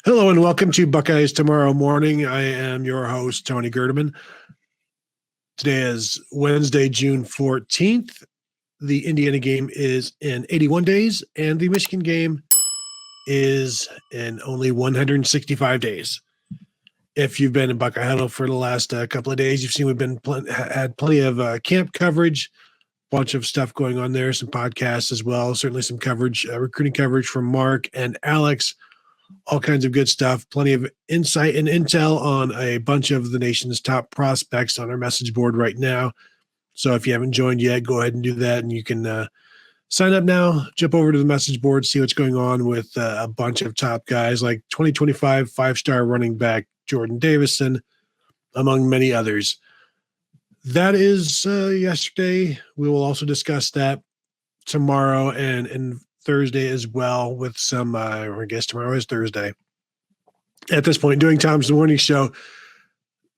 Hello and welcome to Buckeyes Tomorrow Morning. I am your host, Tony Gerdeman. Today is Wednesday, June 14th. The Indiana game is in 81 days, and the Michigan game is in only 165 days. If you've been in Buckeye Huddle for the last couple of days, you've seen we've been had plenty of camp coverage, bunch of stuff going on there, some podcasts as well, certainly some coverage, recruiting coverage from Mark and Alex. All kinds of good stuff, plenty of insight and intel on a bunch of the nation's top prospects on our message board right now. So if you haven't joined yet, go ahead and do that. And you can sign up now, jump over to the message board, see what's going on with a bunch of top guys like 2025 five-star running back Jordan Davison, among many others. That is yesterday. We will also discuss that tomorrow and Thursday as well with some, I guess tomorrow is Thursday. At this point, doing Tom's Morning Show,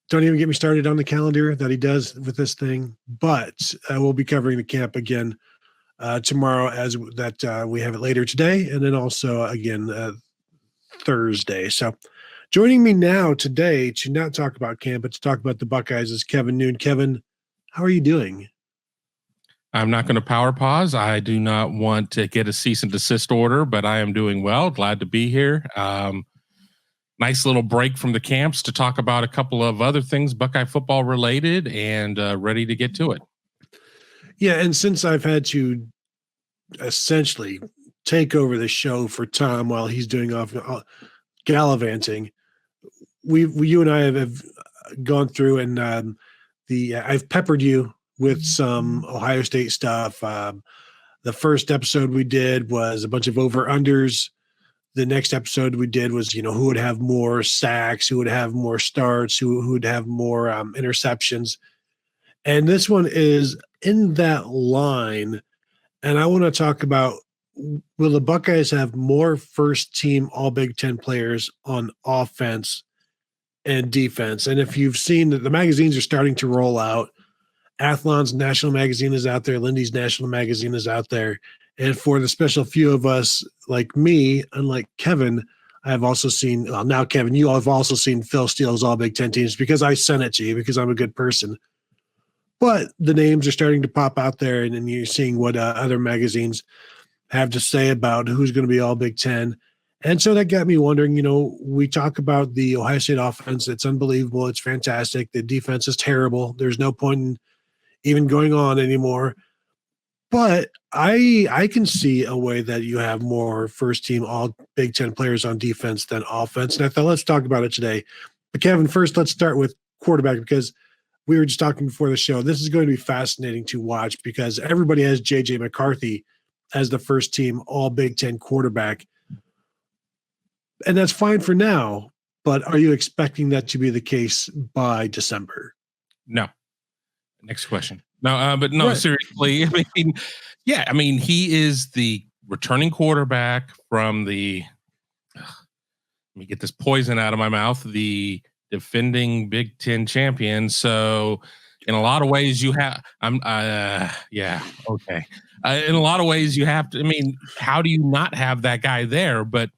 don't even get me started on the calendar that he does with this thing, but we'll be covering the camp again tomorrow as that we have it later today, and then also again Thursday. So joining me now today to not talk about camp, but to talk about the Buckeyes is Kevin Noon. Kevin, how are you doing? I'm not going to power pause. I do not want to get a cease and desist order, but I am doing well. Glad to be here. Nice little break from the camps to talk about a couple of other things, Buckeye football related, and ready to get to it. Yeah, and since I've had to essentially take over the show for Tom while he's doing off gallivanting, you and I have gone through and I've peppered you with some Ohio State stuff. The first episode we did was a bunch of over-unders. The next episode we did was, who would have more sacks, who would have more starts, who would have more interceptions. And this one is in that line. And I want to talk about, will the Buckeyes have more first-team All-Big Ten players on offense and defense? And if you've seen that the magazines are starting to roll out, Athlon's national magazine is out there. Lindy's national magazine is out there. And for the special few of us like me, unlike Kevin, I have also seen, well, now Kevin, you have also seen Phil Steele's all Big Ten teams because I sent it to you because I'm a good person. But the names are starting to pop out there, and then you're seeing what other magazines have to say about who's going to be all Big Ten. And so that got me wondering, we talk about the Ohio State offense. It's unbelievable. It's fantastic. The defense is terrible. There's no point in even going on anymore. But I can see a way that you have more first-team all Big Ten players on defense than offense. And I thought, let's talk about it today. But Kevin, first, let's start with quarterback because we were just talking before the show. This is going to be fascinating to watch because everybody has J.J. McCarthy as the first-team all Big Ten quarterback. And that's fine for now, but are you expecting that to be the case by December? No. Next question. No, but no, right. Seriously. I mean, he is the returning quarterback from the, let me get this poison out of my mouth, the defending Big Ten champion. So in a lot of ways you have, in a lot of ways you have to, how do you not have that guy there? But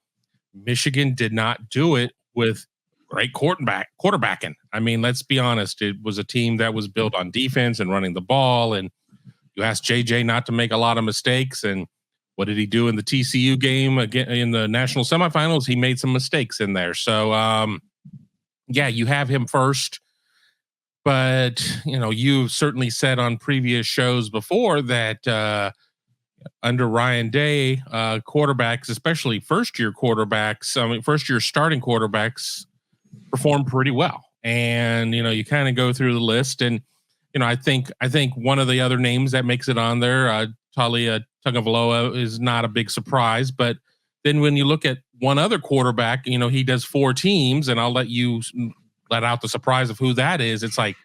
Michigan did not do it with great quarterbacking. Let's be honest. It was a team that was built on defense and running the ball. And you asked JJ not to make a lot of mistakes. And what did he do in the TCU game again in the national semifinals? He made some mistakes in there. So, you have him first. But, you've certainly said on previous shows before that under Ryan Day, quarterbacks, especially first-year quarterbacks, first-year starting quarterbacks, perform pretty well. And, you kind of go through the list and, I think one of the other names that makes it on there, Talia Tagovailoa, is not a big surprise. But then when you look at one other quarterback, he does 4 teams, and I'll let you let out the surprise of who that is. It's like,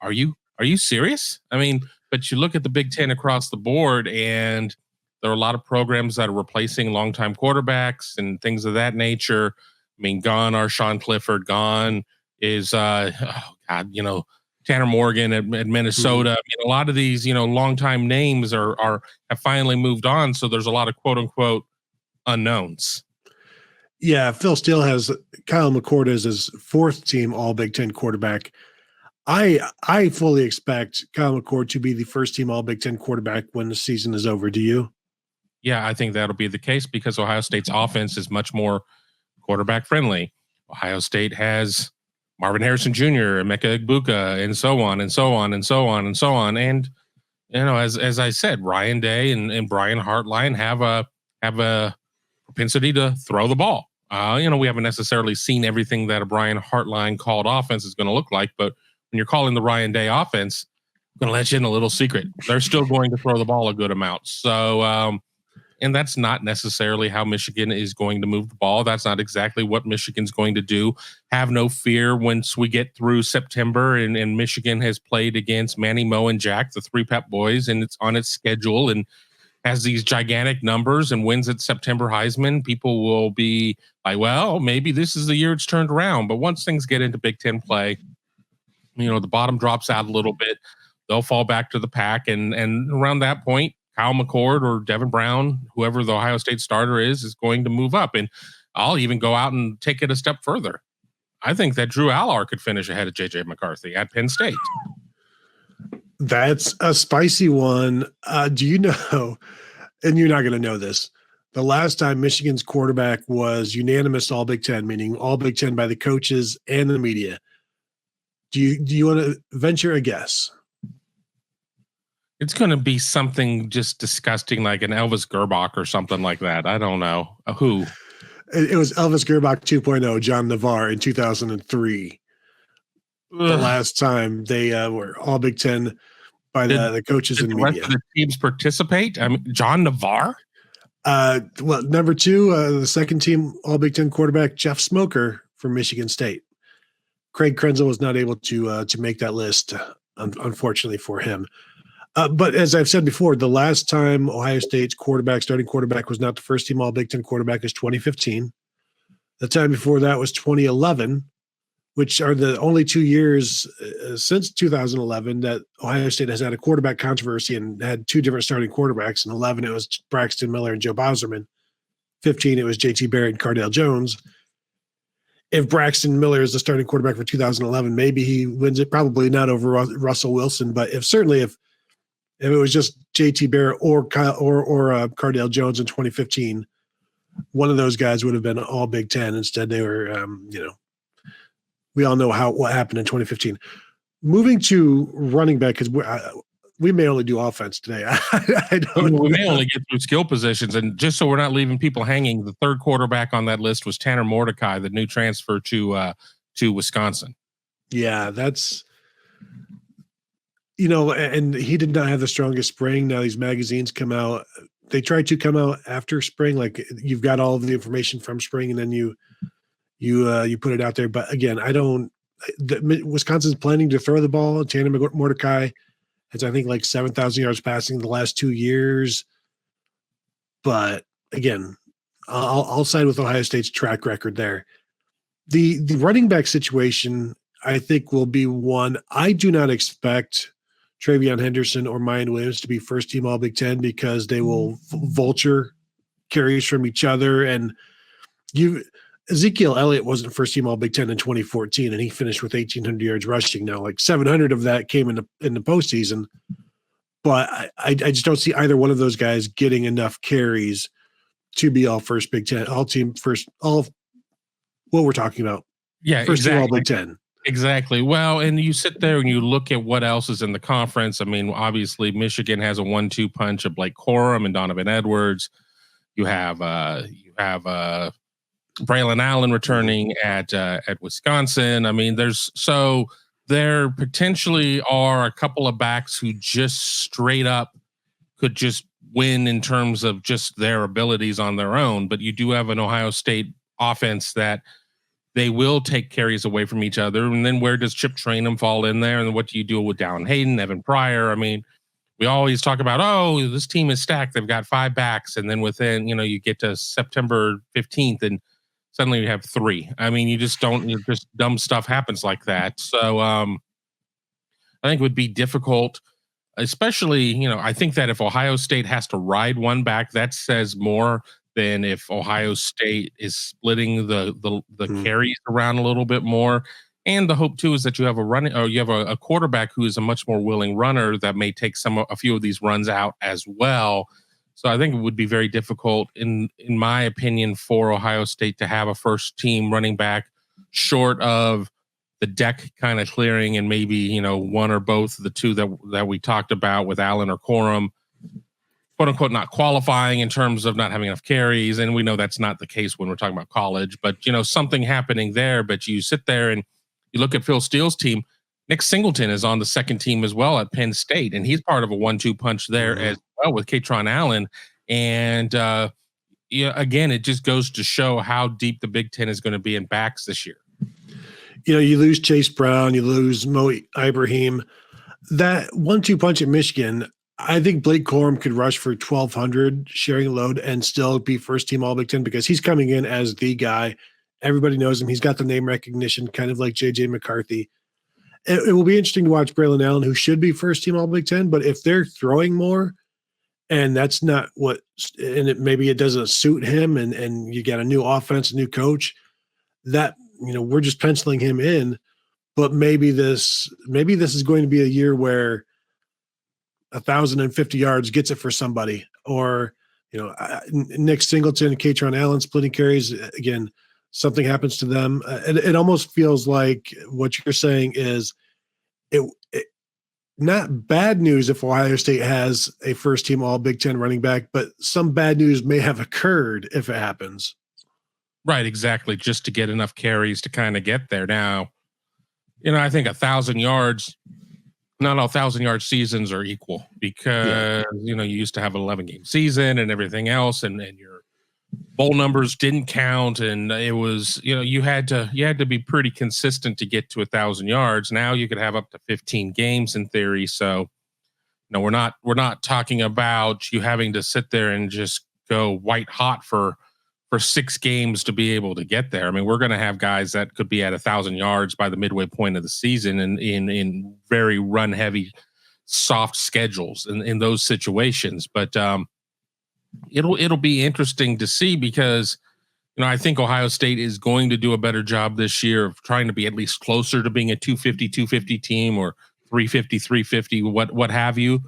are you serious? But you look at the Big Ten across the board, and there are a lot of programs that are replacing longtime quarterbacks and things of that nature. Gone are Sean Clifford. Gone is, Tanner Morgan at Minnesota. A lot of these, longtime names have finally moved on. So there's a lot of quote unquote unknowns. Yeah, Phil Steele has Kyle McCord as his fourth team All Big Ten quarterback. I fully expect Kyle McCord to be the first team All Big Ten quarterback when the season is over. Do you? Yeah, I think that'll be the case because Ohio State's offense is much more quarterback friendly. Ohio State has Marvin Harrison Jr., Emeka Egbuka, and so on and so on and so on and so on. And as I said, Ryan Day and Brian Hartline have a propensity to throw the ball. We haven't necessarily seen everything that a Brian Hartline called offense is going to look like, but when you're calling the Ryan Day offense, I'm going to let you in a little secret. They're still going to throw the ball a good amount. So, and that's not necessarily how Michigan is going to move the ball. That's not exactly what Michigan's going to do. Have no fear once we get through September and Michigan has played against Manny, Mo, and Jack, the three Pep boys, and it's on its schedule and has these gigantic numbers and wins at September Heisman. People will be like, well, maybe this is the year it's turned around. But once things get into Big Ten play, the bottom drops out a little bit. They'll fall back to the pack. And around that point, Kyle McCord or Devin Brown, whoever the Ohio State starter is going to move up. And I'll even go out and take it a step further. I think that Drew Allar could finish ahead of J.J. McCarthy at Penn State. That's a spicy one. Do you know, and you're not going to know this, the last time Michigan's quarterback was unanimous All Big Ten, meaning All Big Ten by the coaches and the media. Do you want to venture a guess? It's going to be something just disgusting, like an Elvis Gerbach or something like that. I don't know. Who? It was Elvis Gerbach 2.0, John Navarre in 2003. The last time they were All Big Ten by the coaches and the media. Rest of the teams participate? I mean, John Navarre? Well, number two, the second team All Big Ten quarterback, Jeff Smoker from Michigan State. Craig Krenzel was not able to make that list, unfortunately for him. But as I've said before, the last time Ohio State's starting quarterback, was not the first team All Big Ten quarterback is 2015. The time before that was 2011, which are the only 2 years since 2011 that Ohio State has had a quarterback controversy and had two different starting quarterbacks. In 11, it was Braxton Miller and Joe Bauserman. 15, it was JT Barrett and Cardale Jones. If Braxton Miller is the starting quarterback for 2011, maybe he wins it. Probably not over Russell Wilson, but if it was just JT Barrett or Cardale Jones in 2015, one of those guys would have been All Big Ten. Instead, they were, we all know what happened in 2015. Moving to running back, because we may only do offense today. We may only get through skill positions. And just so we're not leaving people hanging, the third quarterback on that list was Tanner Mordecai, the new transfer to Wisconsin. Yeah, that's, and he did not have the strongest spring. Now these magazines come out. They try to come out after spring. Like you've got all of the information from spring and then you put it out there. But again, Wisconsin's planning to throw the ball. Tanner Mordecai has, I think, like 7,000 yards passing the last 2 years. But again, I'll side with Ohio State's track record there. The running back situation, I think, will be one. I do not expect Travion Henderson or Mayan Williams to be first team All Big Ten because they will vulture carries from each other. And Ezekiel Elliott wasn't first team All Big Ten in 2014, and he finished with 1,800 yards rushing. Now, like 700 of that came in the postseason, but I just don't see either one of those guys getting enough carries to be all first Big Ten, all team first, all what we're talking about. Yeah, first exactly. team All Big Ten. Exactly. Well, and you sit there and you look at what else is in the conference. I mean, obviously, Michigan has a 1-2 punch of Blake Corum and Donovan Edwards. You have Braylon Allen returning at Wisconsin. I mean, there potentially are a couple of backs who just straight up could just win in terms of just their abilities on their own. But you do have an Ohio State offense that they will take carries away from each other. And then where does Chip Trainum fall in there? And what do you do with Dallin Hayden, Evan Pryor? I mean, we always talk about, this team is stacked. They've got 5 backs. And then within, you get to September 15th and suddenly you have 3. I mean, just dumb stuff happens like that. So I think it would be difficult, especially, I think that if Ohio State has to ride one back, that says more than if Ohio State is splitting the Mhm. carries around a little bit more. And the hope too is that you have a quarterback who is a much more willing runner that may take a few of these runs out as well. So I think it would be very difficult, in my opinion, for Ohio State to have a first team running back short of the deck kind of clearing and maybe, one or both of the two that we talked about with Allen or Corum, quote unquote, not qualifying in terms of not having enough carries. And we know that's not the case when we're talking about college, but something happening there. But you sit there and you look at Phil Steele's team. Nick Singleton is on the second team as well at Penn State, and he's part of a 1-2 punch there as well with Katron Allen. And again, it just goes to show how deep the Big Ten is going to be in backs this year. You lose Chase Brown, you lose Mo Ibrahim. That 1-2 punch at Michigan, I think Blake Corum could rush for 1,200 sharing load and still be first team All Big Ten because he's coming in as the guy. Everybody knows him. He's got the name recognition, kind of like J.J. McCarthy. It will be interesting to watch Braylon Allen, who should be first team All Big Ten, but if they're throwing more and that's not maybe it doesn't suit him and you got a new offense, a new coach, that, we're just penciling him in. But maybe this is going to be a year where 1,050 yards gets it for somebody, or Nick Singleton, Katron Allen splitting carries again. Something happens to them. It almost feels like what you're saying is it not bad news if Ohio State has a first team All Big Ten running back, but some bad news may have occurred if it happens. Right, exactly. Just to get enough carries to kind of get there. Now, I think 1,000 yards, not all 1,000-yard seasons are equal because, you used to have an 11-game season and everything else, and your bowl numbers didn't count. And it was, you had to be pretty consistent to get to 1,000 yards. Now you could have up to 15 games in theory. So, we're not talking about you having to sit there and just go white hot for 6 games to be able to get there. I mean, we're going to have guys that could be at 1,000 yards by the midway point of the season and in very run heavy, soft schedules in those situations. But it'll be interesting to see because, I think Ohio State is going to do a better job this year of trying to be at least closer to being a 250 team or 350, what have you.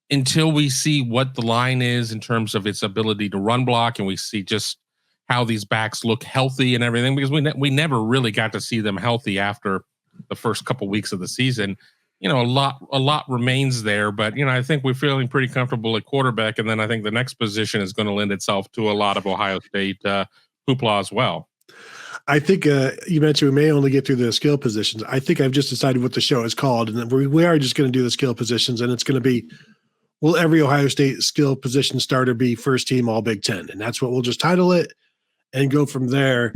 Until we see what the line is in terms of its ability to run block, and we see just how these backs look healthy and everything, because we never really got to see them healthy after the first couple weeks of the season. A lot remains there, but I think we're feeling pretty comfortable at quarterback, and then I think the next position is going to lend itself to a lot of Ohio State hoopla as well. I think you mentioned we may only get through the skill positions. I think I've just decided what the show is called, and then we are just going to do the skill positions, and it's going to be, will every Ohio State skill position starter be first team All Big Ten? And that's what we'll just title it and go from there.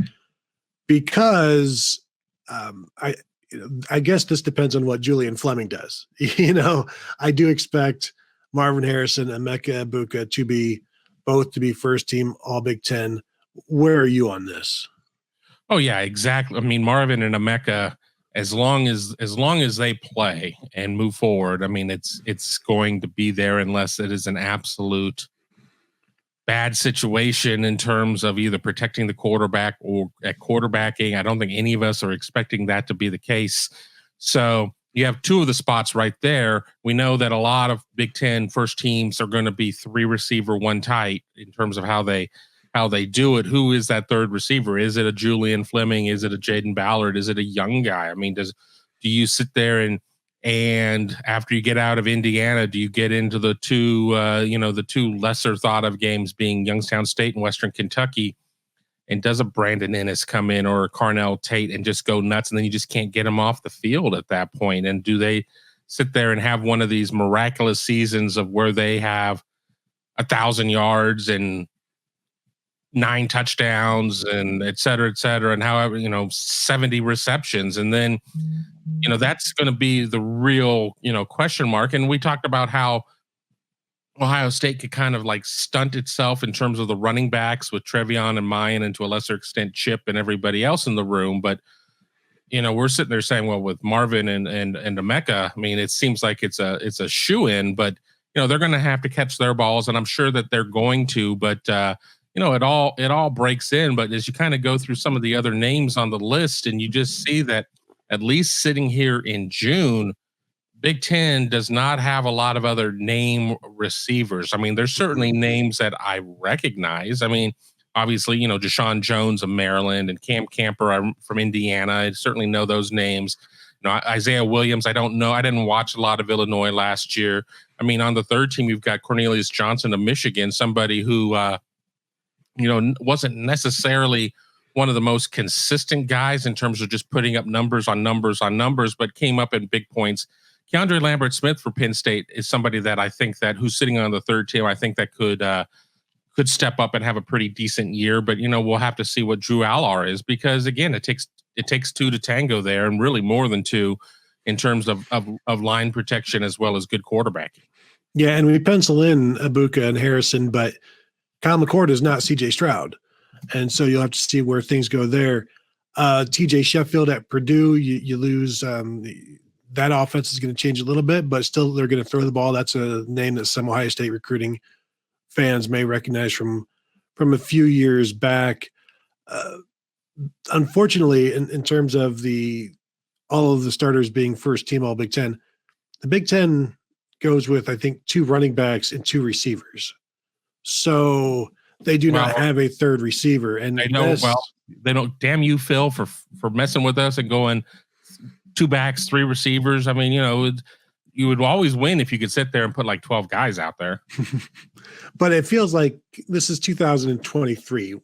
Because I guess this depends on what Julian Fleming does. I do expect Marvin Harrison and Emeka Egbuka to be first team All Big Ten. Where are you on this? Oh yeah, exactly. I mean, Marvin and Emeka, as long as they play and move forward, I mean, it's going to be there unless it is an absolute bad situation in terms of either protecting the quarterback or at quarterbacking. I don't think any of us are expecting that to be the case. So you have two of the spots right there. We know that a lot of Big Ten first teams are going to be 3 receiver, 1 tight in terms of how they do it. Who is that third receiver? Is it a Julian Fleming? Is it a Jaden Ballard? Is it a young guy? I mean, do you sit there and after you get out of Indiana, do you get into the two lesser thought of games being Youngstown State and Western Kentucky? And does a Brandon Ennis come in or a Carnell Tate and just go nuts, and then you just can't get them off the field at that point? And do they sit there and have one of these miraculous seasons of where they have 1,000 yards and 9 touchdowns and et cetera, and however, 70 receptions. And then, that's going to be the real, question mark. And we talked about how Ohio State could kind of like stunt itself in terms of the running backs with Trevion and Mayan, and to a lesser extent Chip and everybody else in the room. But, we're sitting there saying, well, with Marvin and Emeka, I mean, it seems like it's a shoe-in, but they're going to have to catch their balls, and I'm sure that they're going to, but it all breaks in. But as you kind of go through some of the other names on the list, and you just see that at least sitting here in June, Big Ten does not have a lot of other name receivers. I mean, there's certainly names that I recognize. I mean, obviously, Deshaun Jones of Maryland and Cam Camper from Indiana. I certainly know those names. Isaiah Williams, I don't know. I didn't watch a lot of Illinois last year. I mean, on the third team, you've got Cornelius Johnson of Michigan, somebody who, wasn't necessarily one of the most consistent guys in terms of just putting up numbers on numbers on numbers, but came up in big points. Keandre Lambert-Smith for Penn State is somebody that I think that who's sitting on the third team. I think that could step up and have a pretty decent year, but we'll have to see what Drew Allar is, because again, it takes two to tango there, and really more than two in terms of line protection as well as good quarterbacking. Yeah, and we pencil in Egbuka and Harrison, but Kyle McCord is not CJ Stroud, and so you'll have to see where things go there. TJ Sheffield at Purdue, you lose. That offense is going to change a little bit, but still they're going to throw the ball. That's a name that some Ohio State recruiting fans may recognize from a few years back. Unfortunately, in terms of all of the starters being first team All Big Ten, the Big Ten goes with, I think, 2 running backs and 2 receivers. So they do not have a third receiver. And they don't. Damn you, Phil, for messing with us and going 2 backs, 3 receivers. I mean, you would always win if you could sit there and put like 12 guys out there. But it feels like this is 2023.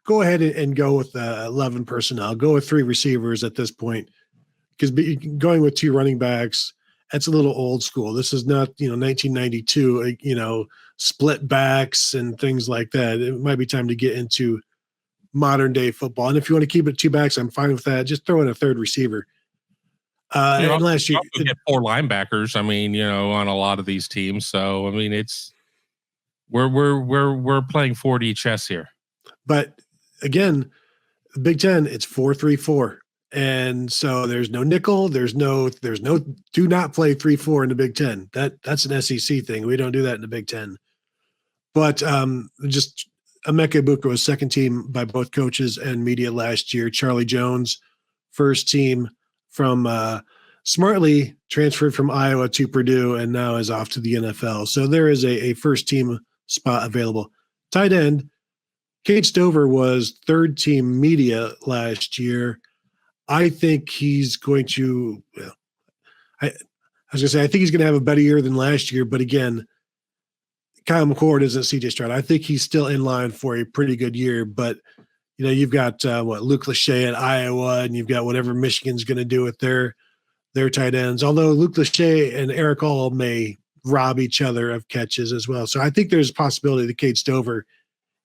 Go ahead and go with 11 personnel. Go with 3 receivers at this point, because going with 2 running backs, that's a little old school. This is not 1992. Split backs and things like that. It might be time to get into modern day football. And if you want to keep it 2 backs, I'm fine with that. Just throw in a third receiver. Unless you get 4 linebackers, I mean, on a lot of these teams. So I mean, we're playing 4D chess here. But again, the Big Ten, it's 4-3-4, and so there's no nickel. There's no. Do not play 3-4 in the Big Ten. That's an SEC thing. We don't do that in the Big Ten. But just Emeka Egbuka was second team by both coaches and media last year. Charlie Jones, first team from smartly transferred from Iowa to Purdue and now is off to the NFL. So there is a first team spot available. Tight end, Cade Stover was third team media last year. I think he's going to, I think he's going to have a better year than last year. But again, Kyle McCord isn't CJ Stroud. I think he's still in line for a pretty good year. But you've got Luke Lachey at Iowa, and you've got whatever Michigan's going to do with their tight ends. Although Luke Lachey and Eric All may rob each other of catches as well. So I think there's a possibility that Cade Stover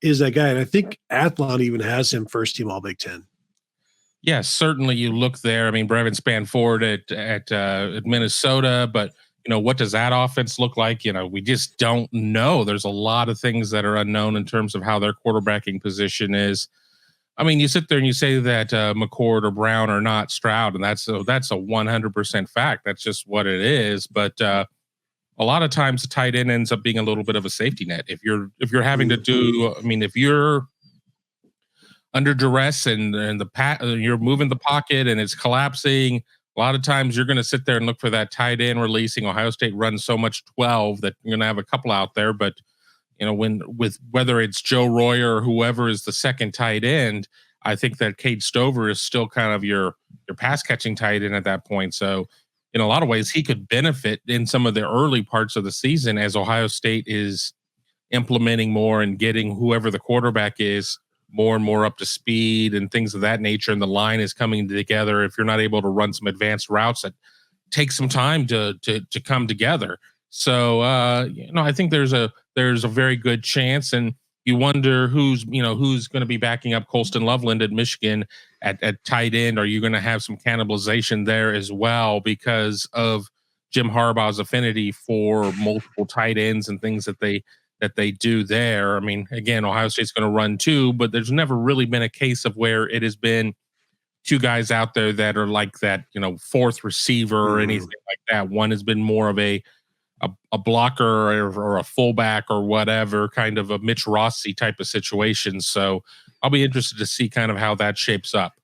is that guy. And I think Athlon even has him first team All Big Ten. Yes, certainly you look there. I mean, Brevin Spanford at Minnesota, but what does that offense look like? We just don't know. There's a lot of things that are unknown in terms of how their quarterbacking position is. I mean, you sit there and you say that McCord or Brown are not Stroud, and that's a 100% fact. That's just what it is. But a lot of times the tight end ends up being a little bit of a safety net. If you're having to do, I mean, if you're under duress and you're moving the pocket and it's collapsing, a lot of times you're going to sit there and look for that tight end releasing. Ohio State runs so much 12 that you're going to have a couple out there, but whether it's Joe Royer or whoever is the second tight end, I think that Cade Stover is still kind of your pass catching tight end at that point. So in a lot of ways, he could benefit in some of the early parts of the season as Ohio State is implementing more and getting whoever the quarterback is more and more up to speed and things of that nature. And the line is coming together. If you're not able to run some advanced routes, that take some time to come together. So I think there's a very good chance, and you wonder who's going to be backing up Colston Loveland at Michigan at tight end. Are you going to have some cannibalization there as well because of Jim Harbaugh's affinity for multiple tight ends and things that they do there? I mean, again, Ohio State's going to run 2, but there's never really been a case of where it has been 2 guys out there that are like that, 4th receiver or anything like that. One has been more of a a blocker or a fullback or whatever, kind of a Mitch Rossi type of situation. So I'll be interested to see kind of how that shapes up.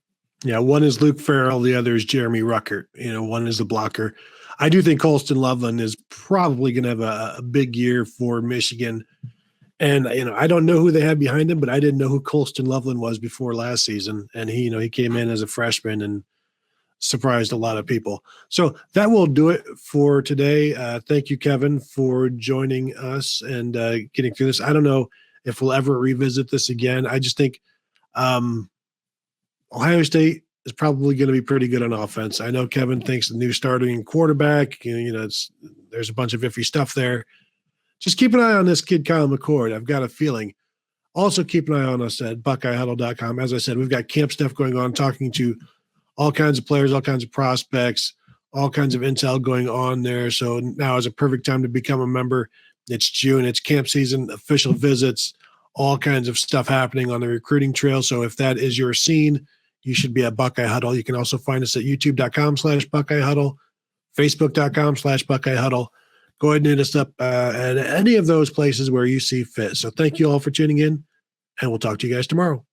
Yeah, one is Luke Farrell, the other is Jeremy Ruckert. One is the blocker. I do think Colston Loveland is probably going to have a big year for Michigan. And, I don't know who they have behind him, but I didn't know who Colston Loveland was before last season. And he came in as a freshman and surprised a lot of people. So that will do it for today. Thank you, Kevin, for joining us and getting through this. I don't know if we'll ever revisit this again. I just think Ohio State is probably going to be pretty good on offense. I know Kevin thinks the new starting quarterback, there's a bunch of iffy stuff there. Just keep an eye on this kid, Kyle McCord. I've got a feeling. Also keep an eye on us at BuckeyeHuddle.com. As I said, we've got camp stuff going on, talking to all kinds of players, all kinds of prospects, all kinds of intel going on there. So now is a perfect time to become a member. It's June. It's camp season, official visits, all kinds of stuff happening on the recruiting trail. So if that is your scene, you should be at Buckeye Huddle. You can also find us at youtube.com/Buckeye Huddle, facebook.com/Buckeye Huddle. Go ahead and hit us up at any of those places where you see fit. So thank you all for tuning in, and we'll talk to you guys tomorrow.